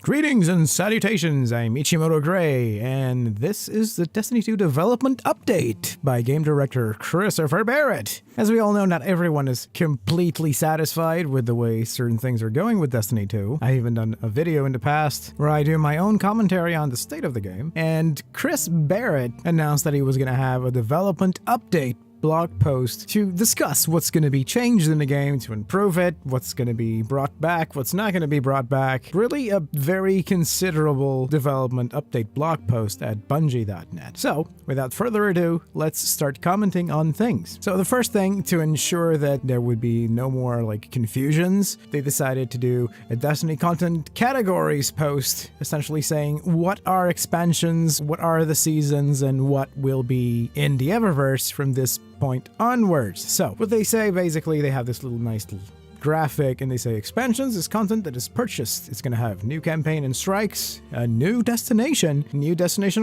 Greetings and salutations, I'm Ichimoto Gray, and this is the Destiny 2 development update by game director Christopher Barrett. As we all know, not everyone is completely satisfied with the way certain things are going with Destiny 2. I've even done a video in the past where I do my own commentary on the state of the game, and Chris Barrett announced that he was going to have a development update blog post to discuss what's going to be changed in the game to improve it, what's going to be brought back, what's not going to be brought back. Really a very considerable development update blog post at Bungie.net. So, without further ado, let's start commenting on things. So the first thing, to ensure that there would be no more confusions, they decided to do a Destiny content categories post, essentially saying what are expansions, what are the seasons, and what will be in the Eververse from this point onwards. So what they say, basically, they have this nice little graphic, and they say expansions is content that is purchased. It's going to have new campaign and strikes, a new destination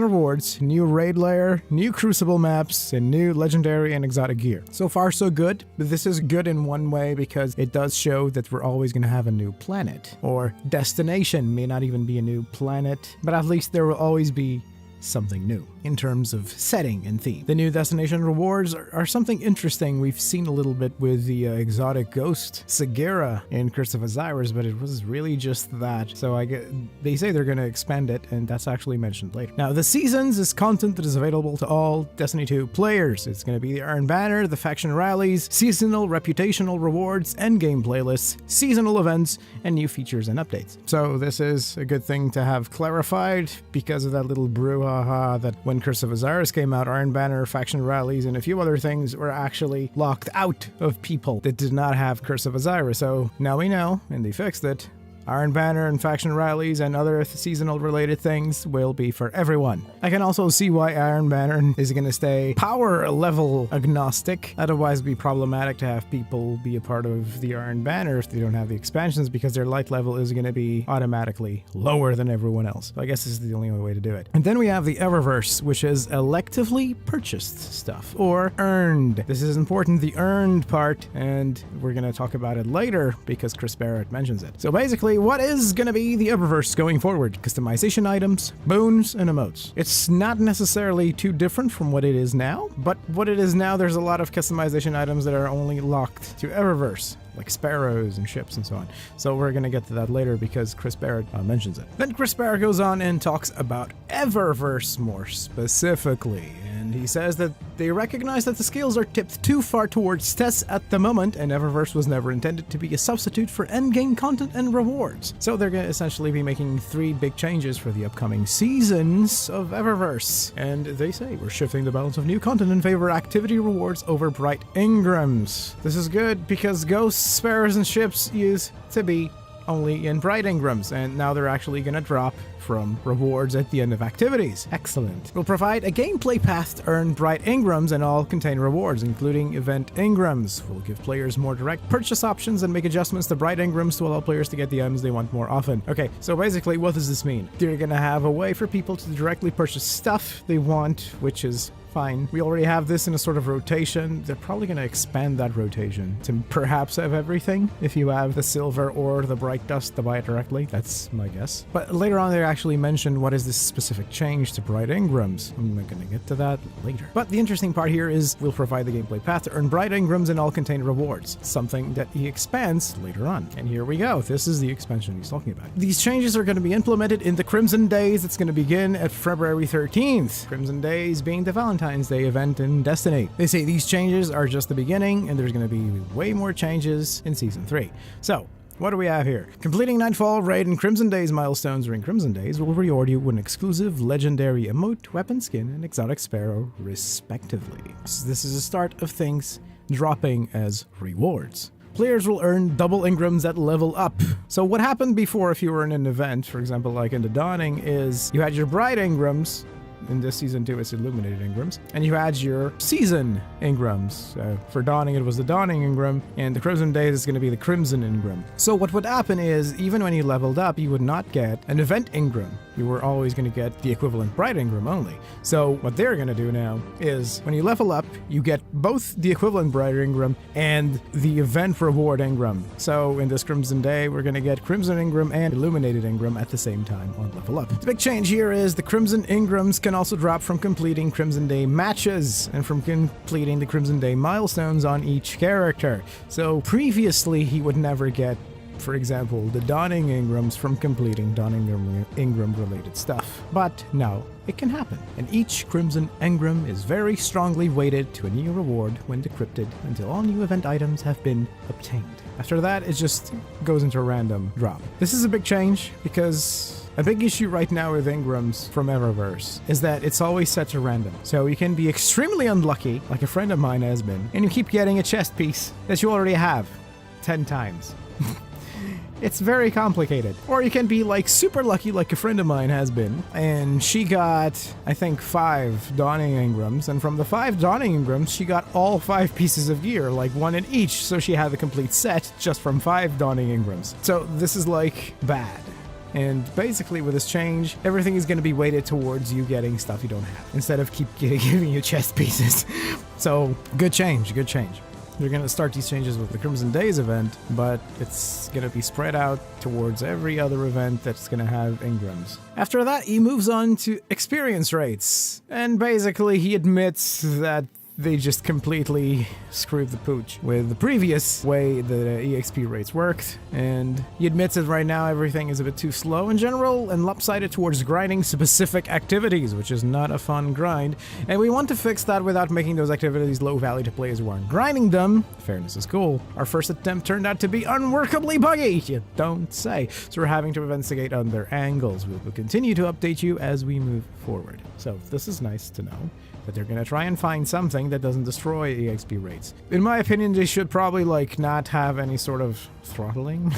rewards, new raid layer, new crucible maps, and new legendary and exotic gear. So far so good, but this is good in one way because it does show that we're always going to have a new planet, or destination. May not even be a new planet, but at least there will always be something new in terms of setting and theme. The new destination rewards are something interesting. We've seen a little bit with the exotic ghost Sagira in Curse of Osiris, but it was really just that. So they say they're going to expand it, and that's actually mentioned later. Now, the seasons is content that is available to all Destiny 2 players. It's going to be the Iron Banner, the faction rallies, seasonal reputational rewards, endgame playlists, seasonal events, and new features and updates. So this is a good thing to have clarified because of that little brouhaha that when Curse of Osiris came out, Iron Banner, faction rallies, and a few other things were actually locked out of people that did not have Curse of Osiris. So now we know, and they fixed it. Iron Banner and faction rallies and other seasonal related things will be for everyone. I can also see why Iron Banner is going to stay power level agnostic. Otherwise it'd be problematic to have people be a part of the Iron Banner if they don't have the expansions, because their light level is going to be automatically lower than everyone else. So I guess this is the only way to do it. And then we have the Eververse, which is electively purchased stuff, or earned. This is important, the earned part, and we're going to talk about it later because Chris Barrett mentions it. So basically, what is going to be the Eververse going forward? Customization items, boons, and emotes. It's not necessarily too different from what it is now, but what it is now, there's a lot of customization items that are only locked to Eververse, like sparrows and ships and so on. So we're going to get to that later because Chris Barrett mentions it. Then Chris Barrett goes on and talks about Eververse more specifically, and he says that they recognize that the scales are tipped too far towards TES at the moment, and Eververse was never intended to be a substitute for endgame content and rewards. So they're going to essentially be making 3 big changes for the upcoming seasons of Eververse. And they say, we're shifting the balance of new content in favor of activity rewards over bright engrams. This is good because ghosts, sparrows, and ships used to be only in bright engrams, and now they're actually going to drop from rewards at the end of activities. Excellent. We'll provide a gameplay path to earn bright engrams, and all contain rewards, including event engrams. We'll give players more direct purchase options and make adjustments to bright engrams to allow players to get the items they want more often. Okay, so basically, what does this mean? They're going to have a way for people to directly purchase stuff they want, which is fine. We already have this in a sort of rotation. They're probably going to expand that rotation to perhaps have everything if you have the silver or the bright dust to buy it directly. That's my guess. But later on, they actually mentioned what is this specific change to bright engrams. I'm going to get to that later. But the interesting part here is we'll provide the gameplay path to earn bright engrams and all contain rewards, something that he expands later on. And here we go. This is the expansion he's talking about. These changes are going to be implemented in the Crimson Days. It's going to begin at February 13th. Crimson Days being the Valentine's Day event in Destiny. They say these changes are just the beginning, and there's going to be way more changes in Season 3. So, what do we have here? Completing Nightfall, Raid, and Crimson Days milestones during Crimson Days will reward you with an exclusive legendary emote, weapon skin, and exotic sparrow, respectively. So this is the start of things dropping as rewards. Players will earn double engrams at level up. So what happened before if you were in an event, for example, like in the Dawning, is you had your bright engrams. In this season 2, it's illuminated engrams, and you had your season engrams. For Dawning, it was the Dawning engram, and the Crimson Days is going to be the Crimson engram. So what would happen is, even when you leveled up, you would not get an event engram. you were always going to get the equivalent Bright Engram only. So what they're going to do now is when you level up, you get both the equivalent Bright Engram and the event reward Engram. So in this Crimson Day, we're going to get Crimson Engram and Illuminated Engram at the same time on level up. The big change here is the Crimson Engrams can also drop from completing Crimson Day matches and from completing the Crimson Day milestones on each character. So previously, he would never get, for example, the Dawning Engrams from completing Dawning Engram related stuff. But now it can happen, and each Crimson Engram is very strongly weighted to a new reward when decrypted until all new event items have been obtained. After that, it just goes into a random drop. This is a big change because a big issue right now with Engrams from Eververse is that it's always set to random. So you can be extremely unlucky, like a friend of mine has been, and you keep getting a chest piece that you already have 10 times. It's very complicated. Or you can be like super lucky like a friend of mine has been, and she got, I think, 5 Dawning Engrams, and from the 5 Dawning Engrams, she got all 5 pieces of gear, like 1 in each, so she had the complete set just from 5 Dawning Engrams. So this is like bad. And basically with this change, everything is going to be weighted towards you getting stuff you don't have, instead of keep giving you chest pieces. So good change, good change. You're going to start these changes with the Crimson Days event, but it's going to be spread out towards every other event that's going to have Engrams. After that, he moves on to experience rates. And basically, he admits that they just completely screwed the pooch with the previous way the EXP rates worked, and he admits that right now everything is a bit too slow in general and lopsided towards grinding specific activities, which is not a fun grind, and we want to fix that without making those activities low value to players who aren't grinding them. Fairness is cool. Our first attempt turned out to be unworkably buggy, you don't say, so we're having to investigate other angles. We will continue to update you as we move forward. So this is nice to know that they're gonna try and find something that doesn't destroy EXP rates. In my opinion, they should probably not have any sort of throttling.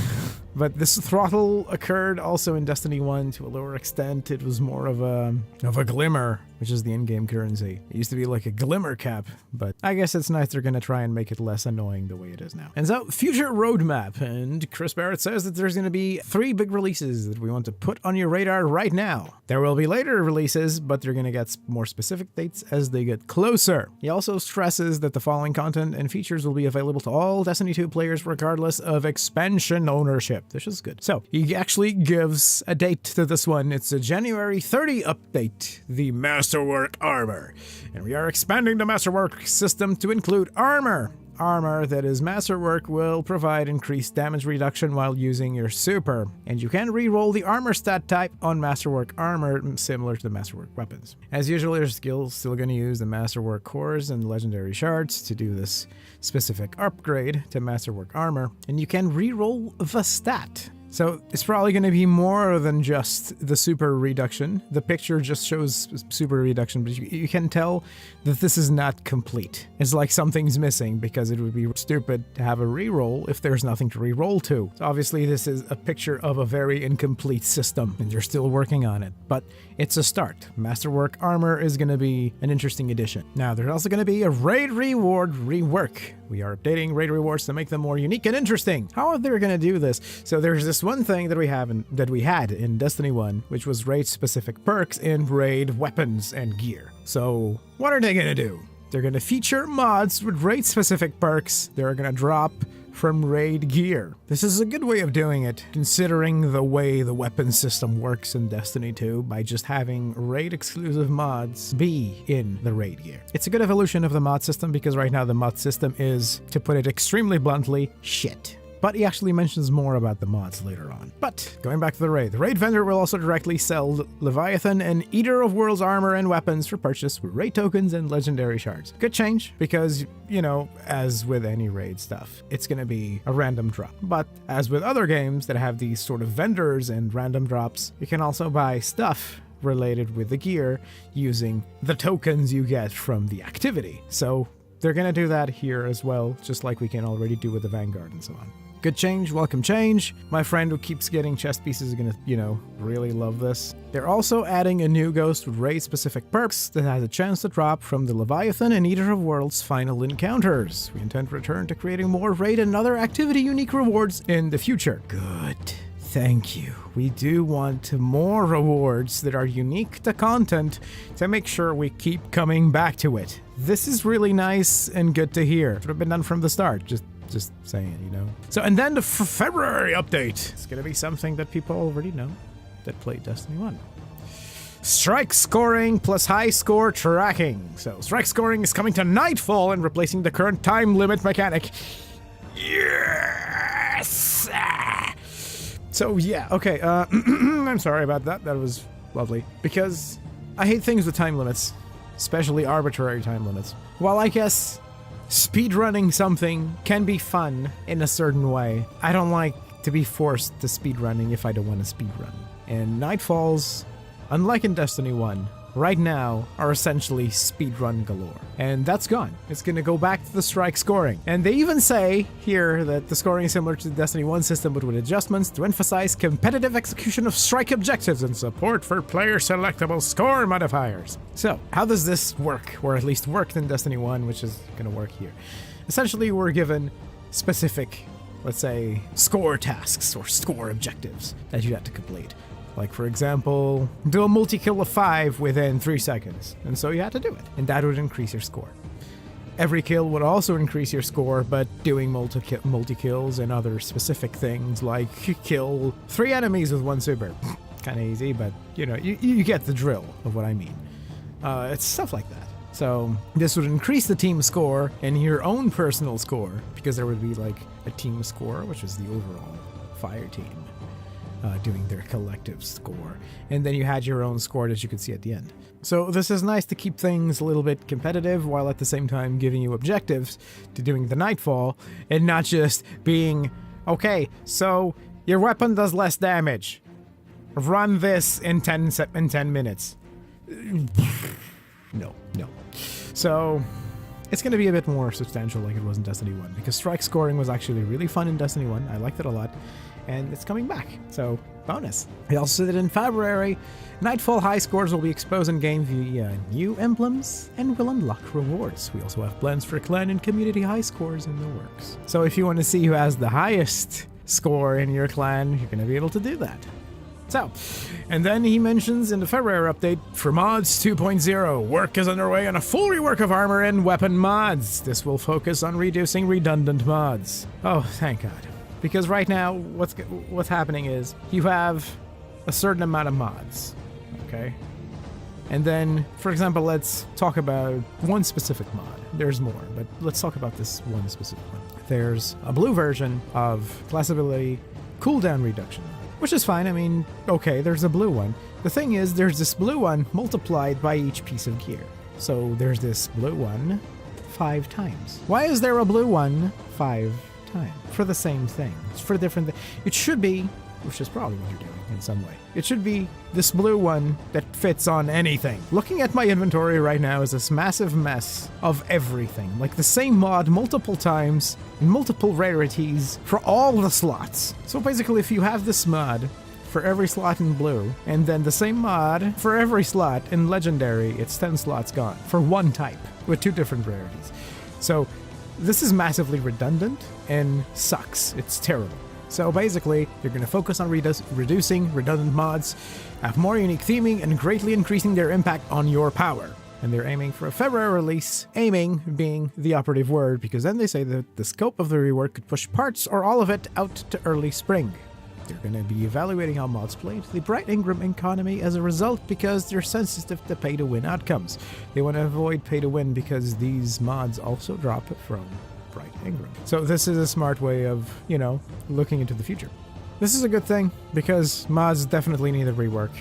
But this throttle occurred also in Destiny 1 to a lower extent. It was more of a glimmer, which is the in-game currency. It used to be like a glimmer cap, but I guess it's nice they're gonna try and make it less annoying the way it is now. And so, future roadmap, and Chris Barrett says that there's gonna be 3 big releases that we want to put on your radar right now. There will be later releases, but they're gonna get more specific dates as they get closer. He also stresses that the following content and features will be available to all Destiny 2 players regardless of expansion ownership. This is good. So, he actually gives a date to this one. It's a January 30 update, the Masterwork Armor. And we are expanding the Masterwork system to include armor. Armor that is Masterwork will provide increased damage reduction while using your super, and you can re-roll the armor stat type on Masterwork Armor similar to the Masterwork weapons. As usual, your skill's still going to use the Masterwork cores and legendary shards to do this specific upgrade to Masterwork Armor, and you can re-roll the stat. So it's probably going to be more than just the super reduction. The picture just shows super reduction, but you can tell that this is not complete. It's like something's missing because it would be stupid to have a reroll if there's nothing to reroll to. So obviously this is a picture of a very incomplete system and you're still working on it, but it's a start. Masterwork Armor is going to be an interesting addition. Now there's also going to be a raid reward rework. We are updating raid rewards to make them more unique and interesting. How are they going to do this? So there's this one thing that we had in Destiny 1, which was raid-specific perks in raid weapons and gear. So what are they going to do? They're going to feature mods with raid-specific perks that are going to drop from raid gear. This is a good way of doing it, considering the way the weapon system works in Destiny 2 by just having raid-exclusive mods be in the raid gear. It's a good evolution of the mod system because right now the mod system is, to put it extremely bluntly, shit. But he actually mentions more about the mods later on. But going back to the raid vendor will also directly sell Leviathan and Eater of Worlds armor and weapons for purchase with raid tokens and legendary shards. Good change because, you know, as with any raid stuff, it's going to be a random drop. But as with other games that have these sort of vendors and random drops, you can also buy stuff related with the gear using the tokens you get from the activity. So they're going to do that here as well, just like we can already do with the Vanguard and so on. Good change, welcome change. My friend who keeps getting chest pieces is gonna, really love this. They're also adding a new ghost with raid-specific perks that has a chance to drop from the Leviathan and Eater of Worlds final encounters. We intend to return to creating more raid and other activity-unique rewards in the future. Good. thank you. We do want more rewards that are unique to content to make sure we keep coming back to it. This is really nice and good to hear. Should have been done from the start. Just saying, you know. So, and then the February update. It's gonna be something that people already know that played Destiny 1. Strike scoring plus high score tracking. So, strike scoring is coming to Nightfall and replacing the current time limit mechanic. Yes! So, yeah, okay, I'm sorry about that. That was lovely. Because I hate things with time limits, especially arbitrary time limits. While I guess speedrunning something can be fun in a certain way, I don't like to be forced to speedrunning if I don't want to speedrun. And Nightfalls, unlike in Destiny 1, right now are essentially speedrun galore. And that's gone. It's gonna go back to the strike scoring. And they even say here that the scoring is similar to the Destiny 1 system, but with adjustments to emphasize competitive execution of strike objectives and support for player selectable score modifiers. So, how does this work? Or at least worked in Destiny 1, which is gonna work here. Essentially, we're given specific, let's say, score tasks or score objectives that you have to complete. Like, for example, do a multi-kill of 5 within 3 seconds. And so you had to do it. And that would increase your score. Every kill would also increase your score, but doing multi-kills and other specific things like kill 3 enemies with 1 super. Kind of easy, but, you know, you get the drill of what I mean. It's stuff like that. So this would increase the team score and your own personal score, because there would be, like, a team score, which is the overall fire team. Doing their collective score. And then you had your own score that you could see at the end. So this is nice to keep things a little bit competitive while at the same time giving you objectives to doing the Nightfall and not just being, okay, so your weapon does less damage. Run this in 10 minutes. No. So it's going to be a bit more substantial like it was in Destiny 1 because strike scoring was actually really fun in Destiny 1. I liked it a lot. And it's coming back, so bonus. They also said that in February, Nightfall high scores will be exposed in-game via new emblems and will unlock rewards. We also have plans for clan and community high scores in the works. So if you want to see who has the highest score in your clan, you're going to be able to do that. So, and then he mentions in the February update, for mods 2.0, work is underway on a full rework of armor and weapon mods. This will focus on reducing redundant mods. Oh, thank God. Because right now, what's happening is you have a certain amount of mods, okay? And then, for example, let's talk about one specific mod. There's more, but let's talk about this one specific one. There's a blue version of class ability cooldown reduction, which is fine. I mean, okay, there's a blue one. The thing is, there's this blue one multiplied by each piece of gear. So there's this blue one 5 times. Why is there a blue one 5 times? For the same thing. It's for different things. It should be, which is probably what you're doing in some way. It should be this blue one that fits on anything. Looking at my inventory right now is this massive mess of everything. Like the same mod multiple times, and multiple rarities for all the slots. So basically if you have this mod for every slot in blue, and then the same mod for every slot in legendary, it's 10 slots gone for one type with 2 different rarities. So this is massively redundant and sucks. It's terrible. So basically, you're going to focus on reducing redundant mods, have more unique theming, and greatly increasing their impact on your power. And they're aiming for a February release, aiming being the operative word, because then they say that the scope of the rework could push parts or all of it out to early spring. They're going to be evaluating how mods play into the Bright Ingram economy as a result because they're sensitive to pay-to-win outcomes. They want to avoid pay-to-win because these mods also drop from Bright Ingram. So this is a smart way of, you know, looking into the future. This is a good thing because mods definitely need a rework.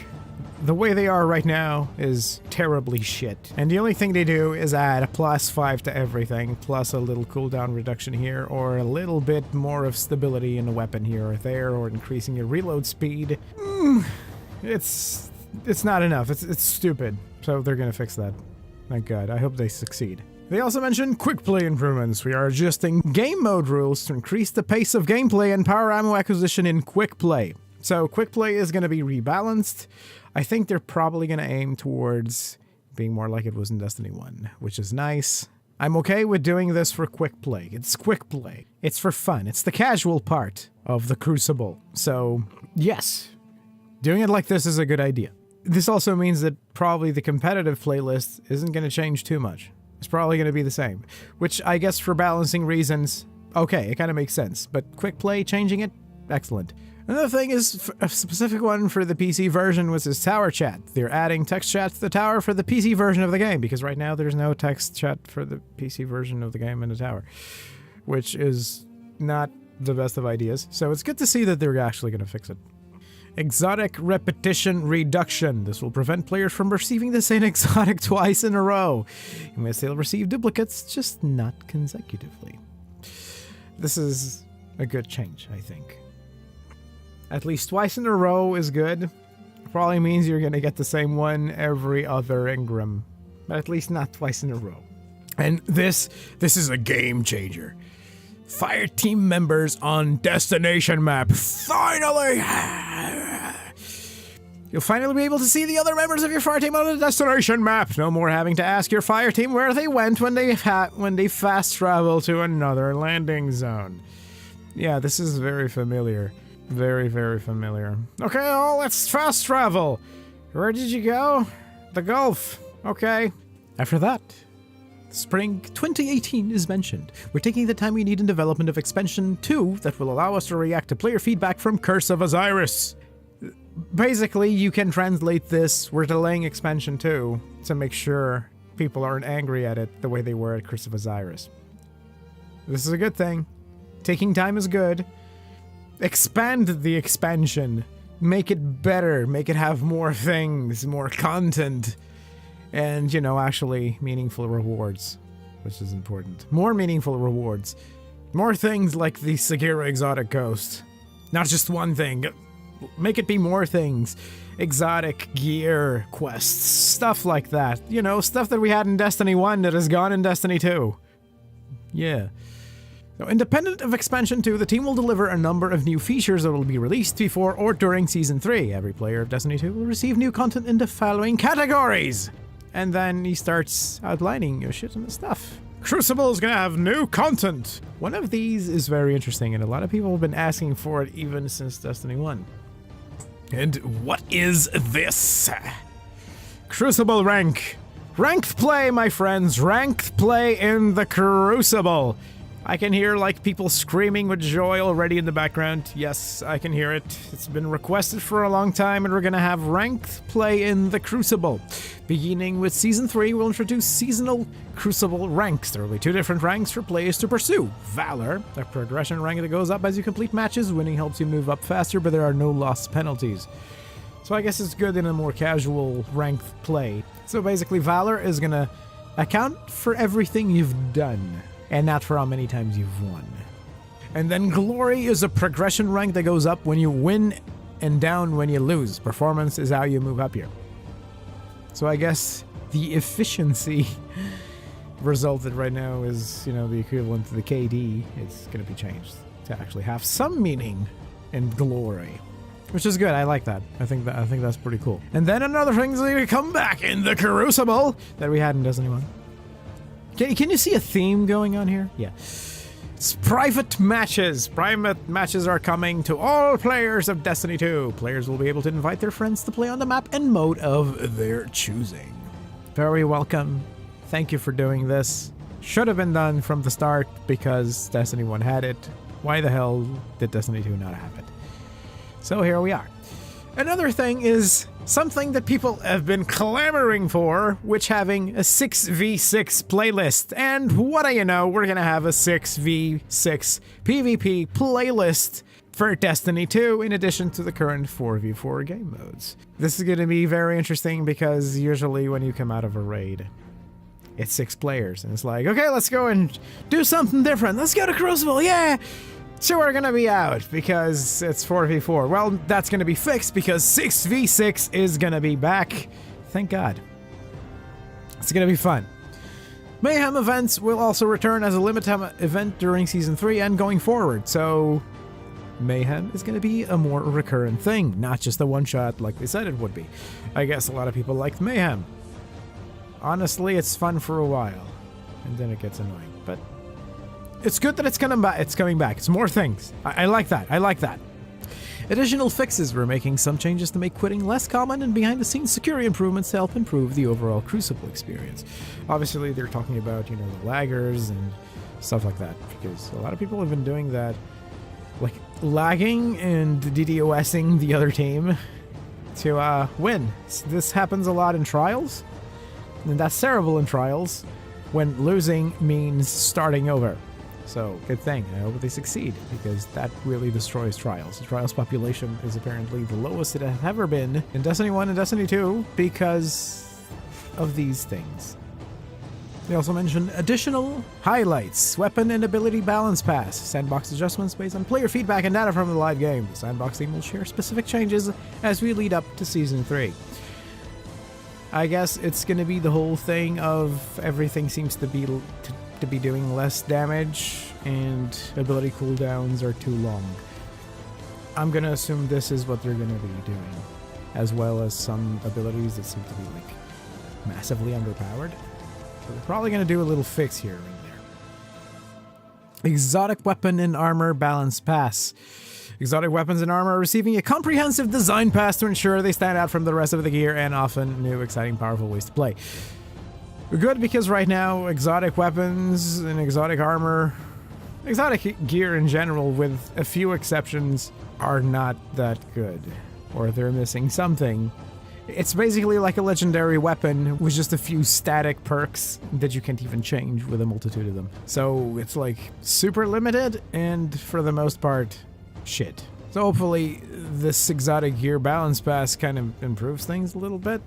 The way they are right now is terribly shit. And the only thing they do is add a +5 to everything, plus a little cooldown reduction here, or a little bit more of stability in the weapon here or there, or increasing your reload speed. It's not enough. It's stupid. So they're gonna fix that. Thank God. I hope they succeed. They also mentioned quick play improvements. We are adjusting game mode rules to increase the pace of gameplay and power ammo acquisition in quick play. So quick play is going to be rebalanced. I think they're probably going to aim towards being more like it was in Destiny 1, which is nice. I'm okay with doing this for quick play. It's quick play. It's for fun. It's the casual part of the Crucible. So, yes, doing it like this is a good idea. This also means that probably the competitive playlist isn't going to change too much. It's probably going to be the same, which I guess for balancing reasons, okay, it kind of makes sense. But quick play, changing it, excellent. Another thing is a specific one for the PC version was this tower chat. They're adding text chat to the tower for the PC version of the game, because right now there's no text chat for the PC version of the game in the tower, which is not the best of ideas. So it's good to see that they're actually going to fix it. Exotic repetition reduction. This will prevent players from receiving the same exotic twice in a row. You may still receive duplicates, just not consecutively. This is a good change, I think. At least twice in a row is good. Probably means you're going to get the same one every other engram. But at least not twice in a row. And this is a game changer. Fire team members on destination map. Finally! You'll finally be able to see the other members of your fire team on the destination map. No more having to ask your fire team where they went when they fast travel to another landing zone. Yeah, this is very familiar. Very, very familiar. Okay, well, let's fast travel. Where did you go? The Gulf. Okay. After that, spring 2018 is mentioned. We're taking the time we need in development of expansion 2 that will allow us to react to player feedback from Curse of Osiris. Basically, you can translate this, we're delaying expansion 2 to make sure people aren't angry at it the way they were at Curse of Osiris. This is a good thing. Taking time is good. Expand the expansion. Make it better. Make it have more things, more content. And, actually meaningful rewards, which is important. More meaningful rewards. More things like the Sagira Exotic Ghost. Not just one thing. Make it be more things. Exotic gear quests. Stuff like that. Stuff that we had in Destiny 1 that is gone in Destiny 2. Yeah. So, independent of Expansion 2, the team will deliver a number of new features that will be released before or during Season 3. Every player of Destiny 2 will receive new content in the following categories. And then he starts outlining your shit and stuff. Crucible is gonna have new content. One of these is very interesting, and a lot of people have been asking for it even since Destiny 1. And what is this? Crucible rank. Ranked play, my friends. Ranked play in the Crucible. I can hear people screaming with joy already in the background. Yes, I can hear it. It's been requested for a long time, and we're gonna have ranked play in the Crucible. Beginning with Season 3, we'll introduce seasonal Crucible ranks. There will be 2 different ranks for players to pursue. Valor, a progression rank that goes up as you complete matches. Winning helps you move up faster, but there are no loss penalties. So I guess it's good in a more casual ranked play. So basically, Valor is gonna account for everything you've done, and not for how many times you've won. And then Glory is a progression rank that goes up when you win and down when you lose. Performance is how you move up here. So I guess the efficiency result that right now is, the equivalent to the KD, it's going to be changed to actually have some meaning in Glory. Which is good, I like that. I think that's pretty cool. And then another thing is going to come back in the Crucible that we had in Destiny 1. Can you see a theme going on here? Yeah. It's private matches. Private matches are coming to all players of Destiny 2. Players will be able to invite their friends to play on the map and mode of their choosing. Very welcome. Thank you for doing this. Should have been done from the start because Destiny 1 had it. Why the hell did Destiny 2 not have it? So here we are. Another thing is something that people have been clamoring for, which having a 6v6 playlist. And what do you know, we're gonna have a 6v6 PvP playlist for Destiny 2 in addition to the current 4v4 game modes. This is gonna be very interesting because usually when you come out of a raid, it's 6 players and it's like, okay, let's go and do something different. Let's go to Crucible, yeah! So we're gonna be out because it's 4v4. Well, that's gonna be fixed because 6v6 is gonna be back. Thank God. It's gonna be fun. Mayhem events will also return as a limited event during Season 3 and going forward, so Mayhem is gonna be a more recurrent thing, not just a one-shot like they said it would be. I guess a lot of people liked Mayhem. Honestly, it's fun for a while. and then it gets annoying. But it's good that it's coming back. It's coming back. It's more things. I like that. I like that. Additional fixes were making some changes to make quitting less common, and behind-the-scenes security improvements to help improve the overall Crucible experience. Obviously, they're talking about, the laggers and stuff like that, because a lot of people have been doing that, like lagging and DDoSing the other team to win. This happens a lot in Trials, and that's terrible in Trials when losing means starting over. So, good thing. I hope they succeed, because that really destroys Trials. The Trials population is apparently the lowest it has ever been in Destiny 1 and Destiny 2 because of these things. They also mentioned additional highlights, weapon and ability balance pass, sandbox adjustments based on player feedback and data from the live game. The sandbox team will share specific changes as we lead up to Season 3. I guess it's going to be the whole thing of everything seems to be doing less damage and ability cooldowns are too long. I'm going to assume this is what they're going to be doing, as well as some abilities that seem to be massively underpowered. So they're probably going to do a little fix here and there. Exotic weapon and armor balance pass. Exotic weapons and armor are receiving a comprehensive design pass to ensure they stand out from the rest of the gear and often new, exciting, powerful ways to play. Good, because right now, exotic weapons and exotic armor, exotic gear in general, with a few exceptions, are not that good. Or they're missing something. It's basically like a legendary weapon with just a few static perks that you can't even change with a multitude of them. So it's super limited, and for the most part, shit. So hopefully this exotic gear balance pass kind of improves things a little bit.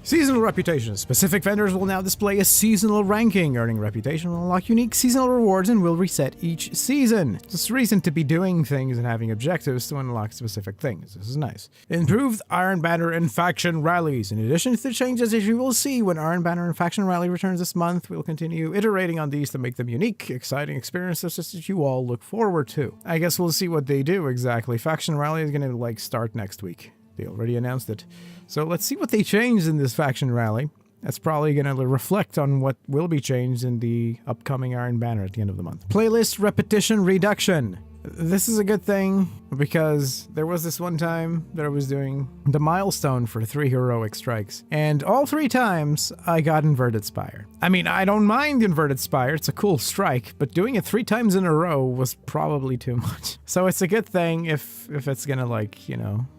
Seasonal reputation. Specific vendors will now display a seasonal ranking. Earning reputation will unlock unique seasonal rewards and will reset each season. It's a reason to be doing things and having objectives to unlock specific things. This is nice. Improved Iron Banner and Faction Rallies. In addition to the changes that you will see when Iron Banner and Faction Rally returns this month, we'll continue iterating on these to make them unique, exciting experiences that you all look forward to. I guess we'll see what they do exactly. Faction Rally is going to start next week. They already announced it. So let's see what they changed in this Faction Rally. That's probably going to reflect on what will be changed in the upcoming Iron Banner at the end of the month. Playlist repetition reduction. This is a good thing, because there was this one time that I was doing the milestone for 3 heroic strikes, and all 3 times I got Inverted Spire. I mean, I don't mind Inverted Spire, it's a cool strike, but doing it 3 times in a row was probably too much. So it's a good thing if it's gonna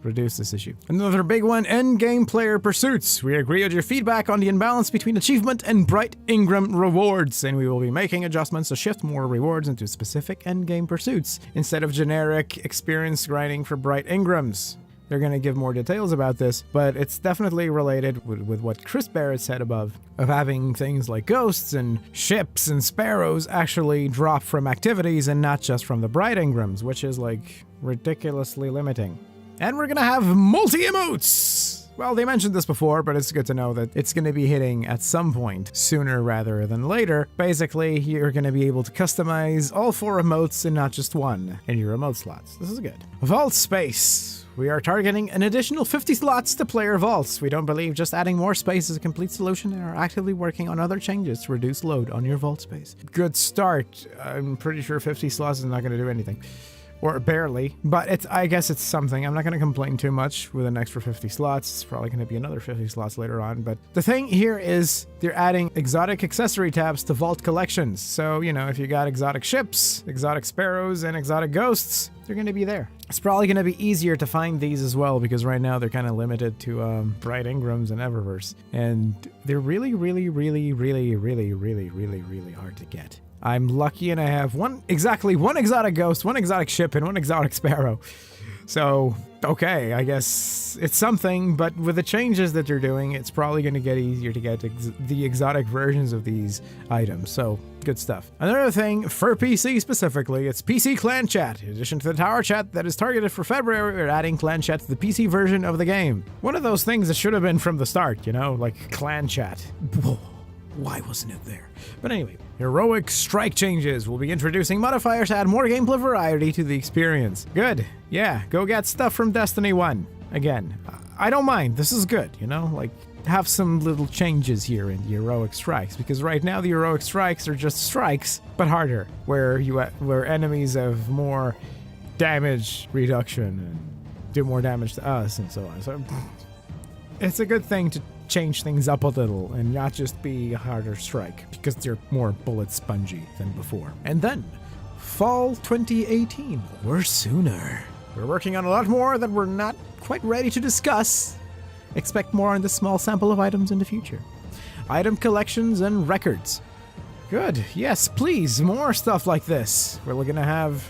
reduce this issue. Another big one, endgame player pursuits. We agree with your feedback on the imbalance between achievement and Bright Ingram rewards, and we will be making adjustments to shift more rewards into specific endgame pursuits, instead of generic experience grinding for Bright Ingrams. They're going to give more details about this, but it's definitely related with what Chris Barrett said above, of having things like ghosts and ships and sparrows actually drop from activities and not just from the Bright Ingrams, which is ridiculously limiting. And we're going to have multi-emotes! Well, they mentioned this before, but it's good to know that it's going to be hitting at some point, sooner rather than later. Basically, you're going to be able to customize all 4 emotes and not just one in your emote slots. This is good. Vault space. We are targeting an additional 50 slots to player vaults. We don't believe just adding more space is a complete solution and are actively working on other changes to reduce load on your vault space. Good start. I'm pretty sure 50 slots is not going to do anything. Or barely, but I guess it's something. I'm not going to complain too much with an extra 50 slots. It's probably going to be another 50 slots later on, but the thing here is they're adding exotic accessory tabs to vault collections. So, if you got exotic ships, exotic sparrows, and exotic ghosts, they're going to be there. It's probably going to be easier to find these as well, because right now they're kind of limited to Bright Ingrams and Eververse, and they're really, really, really, really, really, really, really, really hard to get. I'm lucky and I have exactly one exotic ghost, 1 exotic ship, and 1 exotic sparrow. So, okay, I guess it's something, but with the changes that they're doing, it's probably going to get easier to get the exotic versions of these items. So, good stuff. Another thing, for PC specifically, it's PC Clan Chat. In addition to the Tower Chat that is targeted for February, we're adding Clan Chat to the PC version of the game. One of those things that should have been from the start, like Clan Chat. Whoa. Why wasn't it there? But anyway, heroic strike changes. We'll be introducing modifiers to add more gameplay variety to the experience. Good. Yeah, go get stuff from Destiny 1. Again, I don't mind. This is good, like have some little changes here in the heroic strikes, because right now the heroic strikes are just strikes, but harder, where enemies have more damage reduction and do more damage to us and so on. So it's a good thing to change things up a little and not just be a harder strike, because they're more bullet spongy than before. And then fall 2018 or sooner. We're working on a lot more that we're not quite ready to discuss. Expect more on this small sample of items in the future. Item collections and records. Good. Yes, please. More stuff like this. We're gonna have...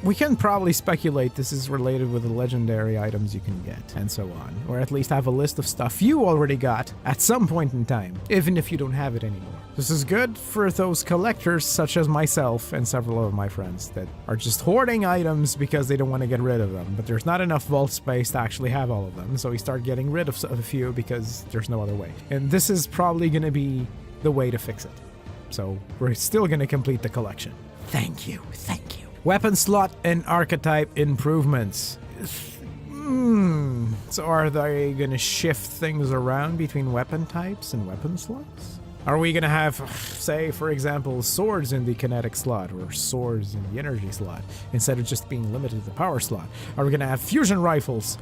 we can probably speculate this is related with the legendary items you can get, and so on. Or at least have a list of stuff you already got at some point in time, even if you don't have it anymore. This is good for those collectors such as myself and several of my friends that are just hoarding items because they don't want to get rid of them, but there's not enough vault space to actually have all of them, so we start getting rid of a few because there's no other way. And this is probably gonna be the way to fix it. So we're still going to complete the collection. Thank you. Weapon slot and archetype improvements. So are they going to shift things around between weapon types and weapon slots? Are we going to have, say, for example, swords in the kinetic slot or swords in the energy slot instead of just being limited to the power slot? Are we going to have fusion rifles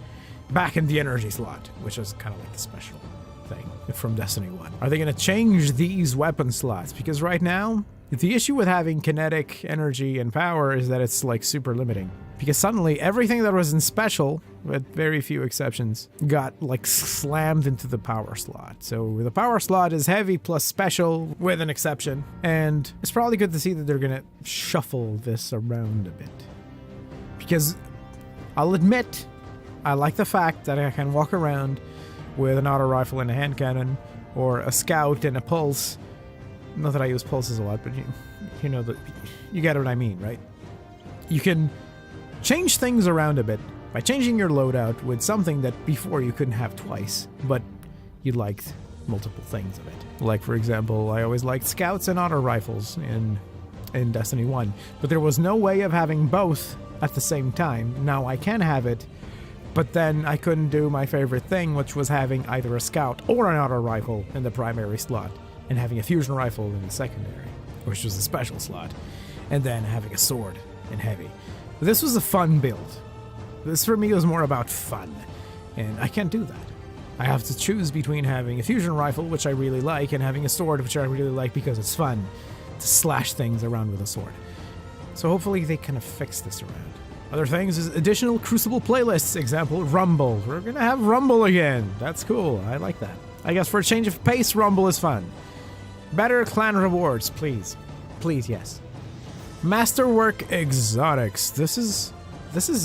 back in the energy slot, which is kind of like the special thing from Destiny 1. Are they going to change these weapon slots? Because right now, the issue with having kinetic energy and power is that it's like super limiting. Because suddenly everything that was in special, with very few exceptions, got like slammed into the power slot. So the power slot is heavy plus special with an exception. And it's probably good to see that they're going to shuffle this around a bit. Because I'll admit, I like the fact that I can walk around with an auto rifle and a hand cannon, or a scout and a pulse. Not that I use pulses a lot, but you get what I mean, right? You can change things around a bit by changing your loadout with something that before you couldn't have twice, but you liked multiple things of it. Like, for example, I always liked scouts and auto rifles in Destiny 1, but there was no way of having both at the same time. Now I can have it, but then I couldn't do my favorite thing, which was having either a scout or an auto rifle in the primary slot, and having a fusion rifle in the secondary, which was the special slot, and then having a sword in heavy. This was a fun build. This for me was more about fun, and I can't do that. I have to choose between having a fusion rifle, which I really like, and having a sword, which I really like because it's fun to slash things around with a sword. So hopefully they kind of fix this around. Other things is additional Crucible playlists. Example, Rumble. We're gonna have Rumble again. That's cool. I like that. I guess for a change of pace, Rumble is fun. Better clan rewards, please. Please, yes. Masterwork exotics. This is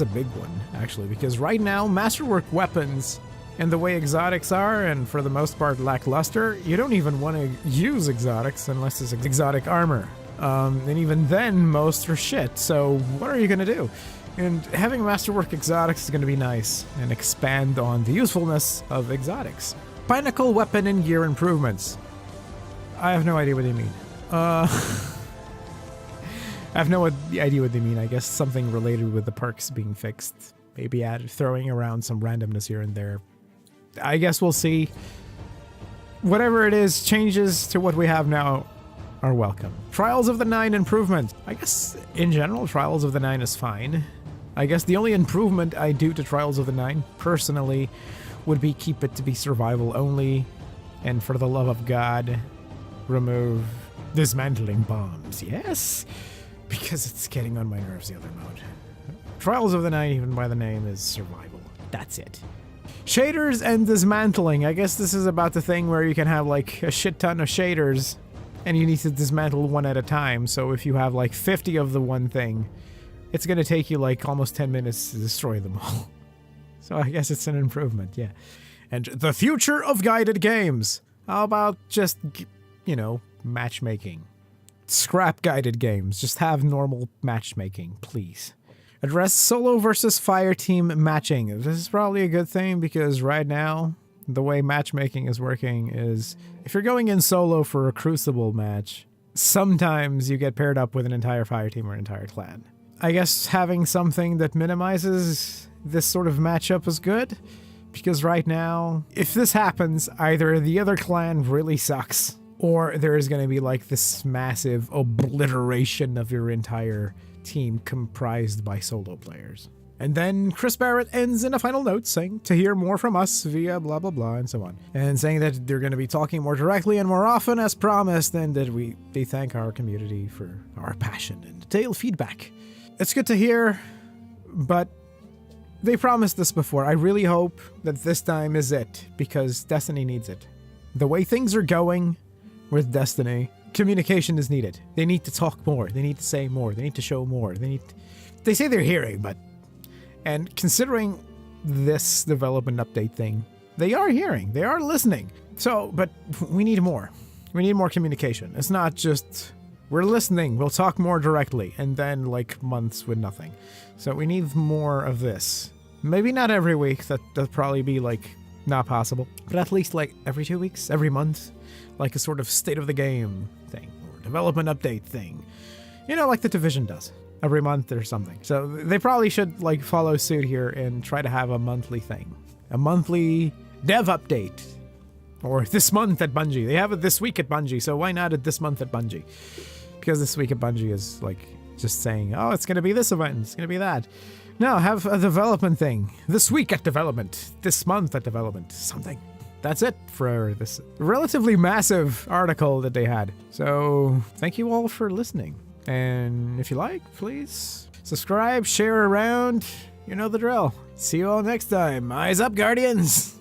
a big one, actually, because right now, Masterwork weapons and the way exotics are, and for the most part lackluster, you don't even want to use exotics unless it's exotic armor. And even then, most are shit. So what are you gonna do? And having Masterwork exotics is going to be nice and expand on the usefulness of exotics. Pinnacle weapon and gear improvements. I have no idea what they mean. I have no idea what they mean. I guess something related with the perks being fixed. Maybe throwing around some randomness here and there. I guess we'll see. Whatever it is, changes to what we have now are welcome. Trials of the Nine improvement. I guess in general, Trials of the Nine is fine. I guess the only improvement I do to Trials of the Nine, personally, would be keep it to be survival only, and for the love of God, remove dismantling bombs. Yes? Because it's getting on my nerves, the other mode. Trials of the Nine, even by the name, is survival. That's it. Shaders and dismantling. I guess this is about the thing where you can have like a shit ton of shaders, and you need to dismantle one at a time. So if you have like 50 of the one thing, it's going to take you like almost 10 minutes to destroy them all. So I guess it's an improvement, yeah. And the future of guided games. How about just, matchmaking? Scrap guided games. Just have normal matchmaking, please. Address solo versus fire team matching. This is probably a good thing because right now, the way matchmaking is working is if you're going in solo for a Crucible match, sometimes you get paired up with an entire fire team or an entire clan. I guess having something that minimizes this sort of matchup is good, Because right now, if this happens, either the other clan really sucks, or there is going to be like this massive obliteration of your entire team comprised by solo players. And then Chris Barrett ends in a final note saying to hear more from us via blah blah blah and so on. And saying that they're going to be talking more directly and more often as promised, and that they thank our community for our passion and detailed feedback. It's good to hear, but they promised this before. I really hope that this time is it, because Destiny needs it. The way things are going with Destiny, communication is needed. They need to talk more. They need to say more. They need to show more. They say they're hearing, but... And considering this development update thing, they are hearing, they are listening. So, but we need more. We need more communication. It's not just, we're listening, we'll talk more directly, and then like months with nothing. So we need more of this. Maybe not every week, that'll probably be like not possible, but at least like every 2 weeks, every month, like a sort of state of the game thing, or development update thing. You know, like the Division does. Every month or something. So they probably should like follow suit here and try to have a monthly thing. A monthly dev update. Or this month at Bungie. They have it this week at Bungie, so why not at this month at Bungie? Because this week at Bungie is like just saying, oh, it's going to be this event, it's going to be that. No, have a development thing. This week at development. This month at development. Something. That's it for this relatively massive article that they had. So thank you all for listening. And if you like, please subscribe, share around. You know the drill. See you all next time. Eyes up, Guardians!